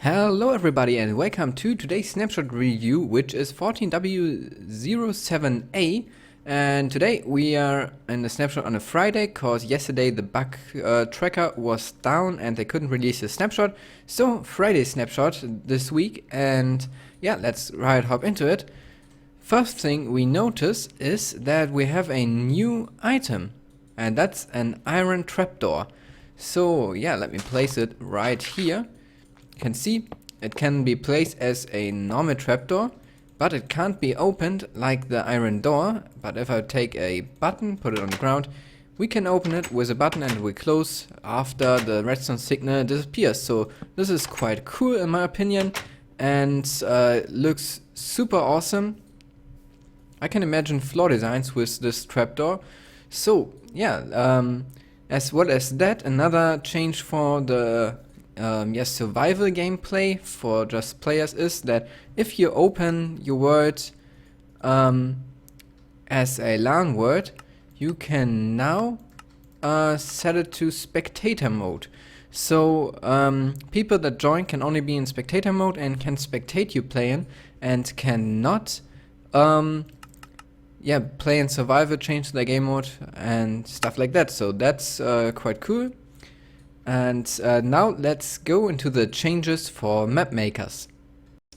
Hello everybody and welcome to today's snapshot review, which is 14w07a, and today we are in the snapshot on a Friday because yesterday the bug tracker was down and they couldn't release the snapshot. So Friday snapshot this week, and yeah, let's hop into it. First thing we notice is that we have a new item, and that's an iron trapdoor. So yeah, let me place it right here. You can see it can be placed as a normal trapdoor, but it can't be opened like the iron door. But if I take a button, put it on the ground, we can open it with a button and we close after the redstone signal disappears. So this is quite cool in my opinion, and looks super awesome. I can imagine floor designs with this trapdoor. So yeah, as well as that, another change for the survival gameplay for just players is that if you open your world as a LAN world, you can now set it to spectator mode. So people that join can only be in spectator mode and can spectate you playing, and cannot play in survival, change their game mode and stuff like that. So that's quite cool. And now let's go into the changes for map makers.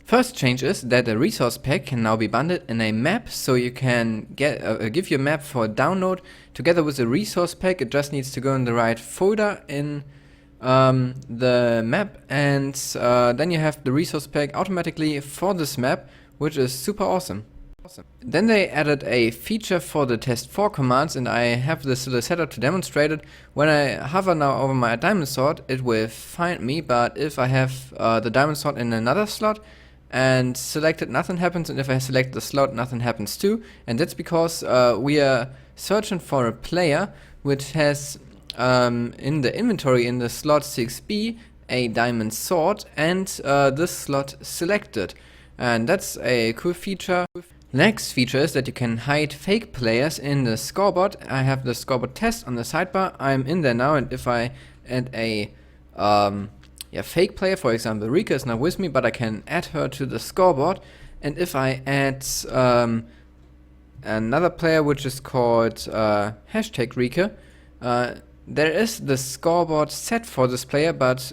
First change is that the resource pack can now be bundled in a map, so you can give your map for download together with the resource pack. It just needs to go in the right folder in the map, and then you have the resource pack automatically for this map, which is super awesome. Then they added a feature for the testfor commands, and I have this little setup to demonstrate it. When I hover now over my diamond sword, it will find me, but if I have the diamond sword in another slot and selected, nothing happens, and if I select the slot, nothing happens too. And that's because we are searching for a player which has in the inventory in the slot 6b a diamond sword and this slot selected, and that's a cool feature. Next feature is that you can hide fake players in the scoreboard. I have the scoreboard test on the sidebar. I'm in there now, and if I add a fake player, for example, Rika is not with me, but I can add her to the scoreboard. And if I add another player which is called hashtag Rika, there is the scoreboard set for this player, but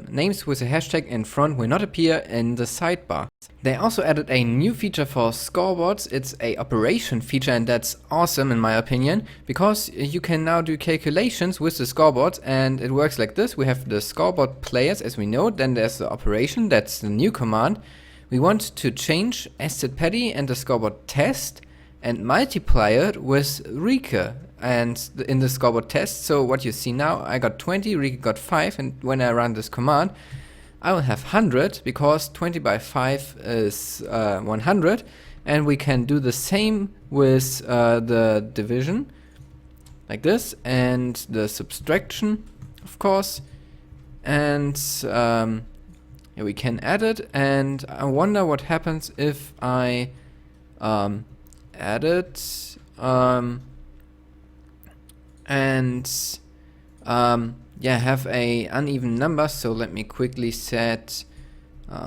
names with a hashtag in front will not appear in the sidebar. They also added a new feature for scoreboards. It's a operation feature, and that's awesome in my opinion, because you can now do calculations with the scoreboard, and it works like this. We have the scoreboard players as we know, then there's the operation, that's the new command. We want to change sZPeddy and the scoreboard test and multiply it with Rika and in the scoreboard test. So what you see now, I got 20, Rika got 5, and when I run this command, I will have 100, because 20 by 5 is 100, and we can do the same with the division, like this, and the subtraction, of course, and we can add it, and I wonder what happens if I add it, have a uneven number. So let me quickly set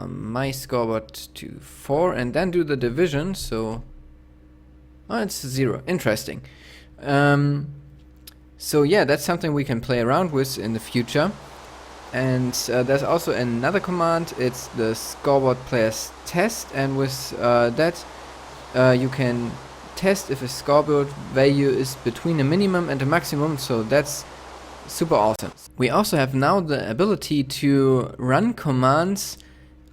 my scoreboard to 4 and then do the division. So it's 0. Interesting. So yeah, that's something we can play around with in the future. And there's also another command. It's the scoreboard players test, and with that you can test if a scoreboard value is between a minimum and a maximum. So that's super awesome. We also have now the ability to run commands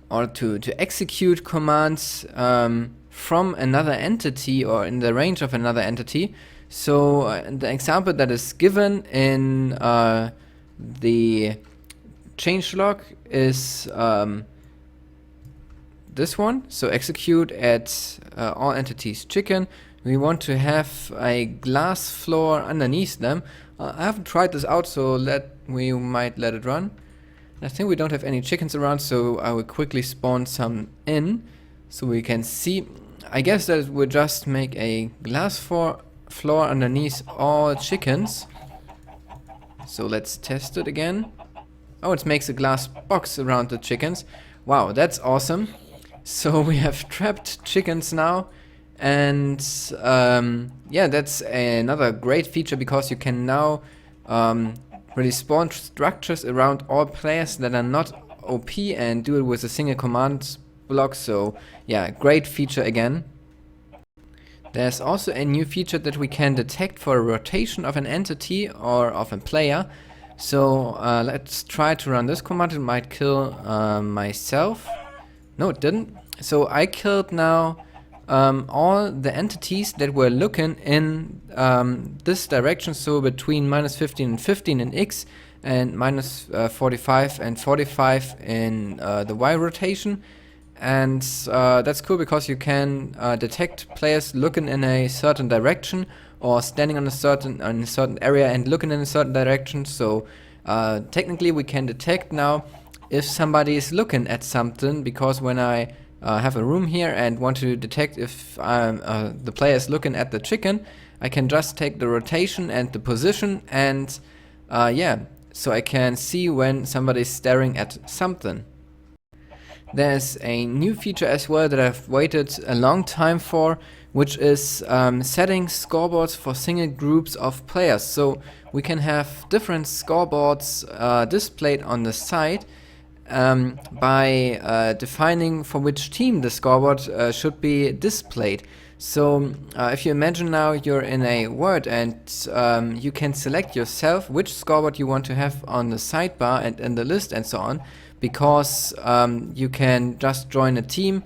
or to execute commands from another entity or in the range of another entity. So the example that is given in the changelog is this one. So execute at all entities chicken. We want to have a glass floor underneath them. I haven't tried this out, so we might let it run. I think we don't have any chickens around, so I will quickly spawn some in so we can see. I guess that it will just make a glass floor underneath all chickens. So let's test it again. Oh, it makes a glass box around the chickens. Wow, that's awesome. So we have trapped chickens now. And yeah, that's another great feature because you can now really spawn structures around all players that are not OP and do it with a single command block. So yeah, great feature again. There's also a new feature that we can detect for a rotation of an entity or of a player. So let's try to run this command. It might kill myself. No, it didn't. So I killed now all the entities that were looking in this direction, so between -15 and 15 in X and -45 and 45 in the Y rotation. And that's cool because you can detect players looking in a certain direction or standing on a certain area and looking in a certain direction. So technically we can detect now if somebody is looking at something, because when I have a room here and want to detect if the player is looking at the chicken, I can just take the rotation and the position, and yeah, so I can see when somebody is staring at something. There's a new feature as well that I've waited a long time for, which is setting scoreboards for single groups of players. So we can have different scoreboards displayed on the side by defining for which team the scoreboard should be displayed. So if you imagine now you're in a word and you can select yourself which scoreboard you want to have on the sidebar and in the list and so on, because you can just join a team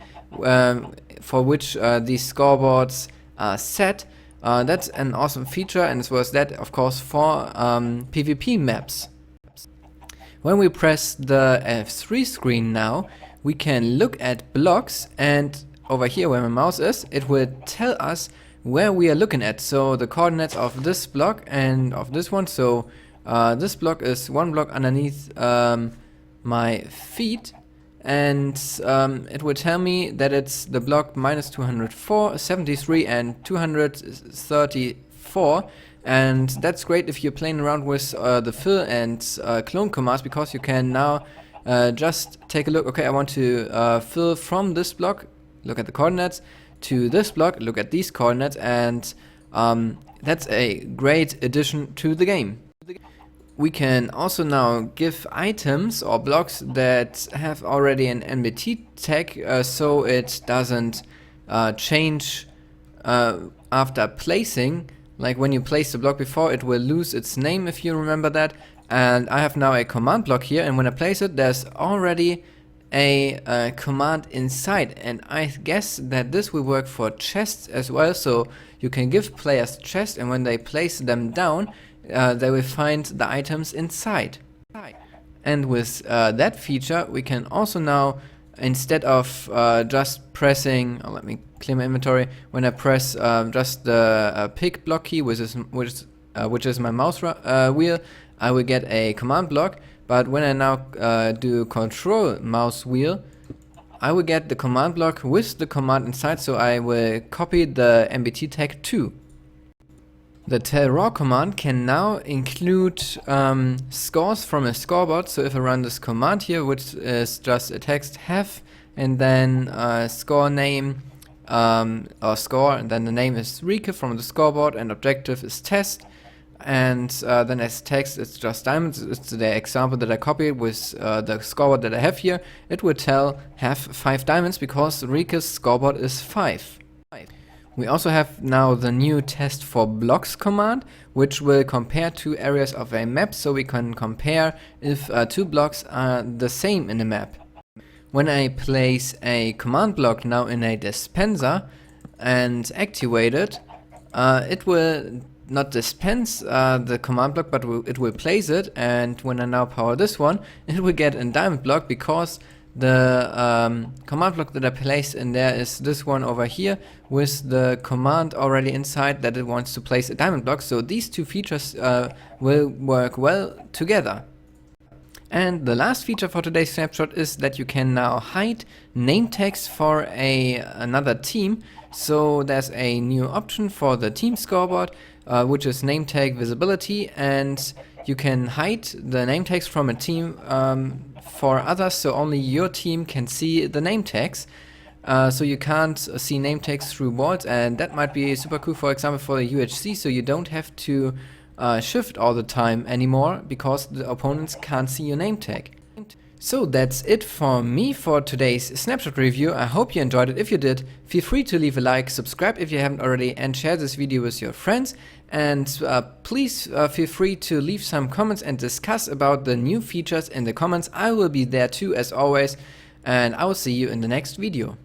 for which these scoreboards are set. That's an awesome feature, and it was that, of course, for PvP maps. When we press the F3 screen now, we can look at blocks, and over here where my mouse is, it will tell us where we are looking at. So the coordinates of this block and of this one. So this block is one block underneath my feet, and it will tell me that it's the block -204, 73 and 234, and that's great if you're playing around with the fill and clone commands, because you can now just take a look. Okay, I want to fill from this block, look at the coordinates, to this block, look at these coordinates, and that's a great addition to the game. We can also now give items or blocks that have already an NBT tag, so it doesn't change after placing. Like when you place the block before, it will lose its name, if you remember that. And I have now a command block here, and when I place it, there's already a command inside, and I guess that this will work for chests as well. So you can give players chests, and when they place them down, they will find the items inside. And with that feature, we can also now, instead of just pressing, let me clear my inventory, when I press just the pick block key, which is my mouse wheel, I will get a command block. But when I now do control mouse wheel, I will get the command block with the command inside, so I will copy the NBT tag too. The tell raw command can now include scores from a scoreboard. So if I run this command here, which is just a text have and then score name or score, and then the name is Rike from the scoreboard and objective is test, and then as text it's just diamonds. It's the example that I copied with the scoreboard that I have here. It will tell have 5 diamonds because Rike's scoreboard is 5. We also have now the new testforblock command, which will compare 2 areas of a map, so we can compare if 2 blocks are the same in a map. When I place a command block now in a dispenser and activate it, it will not dispense the command block, but it will place it, and when I now power this one, it will get a diamond block because the command block that I placed in there is this one over here with the command already inside that it wants to place a diamond block. So these 2 features will work well together. And the last feature for today's snapshot is that you can now hide name tags for another team. So there's a new option for the team scoreboard, which is name tag visibility, and you can hide the name tags from a team for others, so only your team can see the name tags. So you can't see name tags through walls, and that might be super cool, for example, for the UHC, so you don't have to shift all the time anymore because the opponents can't see your name tag. So that's it for me for today's snapshot review. I hope you enjoyed it. If you did, feel free to leave a like, subscribe if you haven't already, and share this video with your friends. And please feel free to leave some comments and discuss about the new features in the comments. I will be there too, as always, and I will see you in the next video.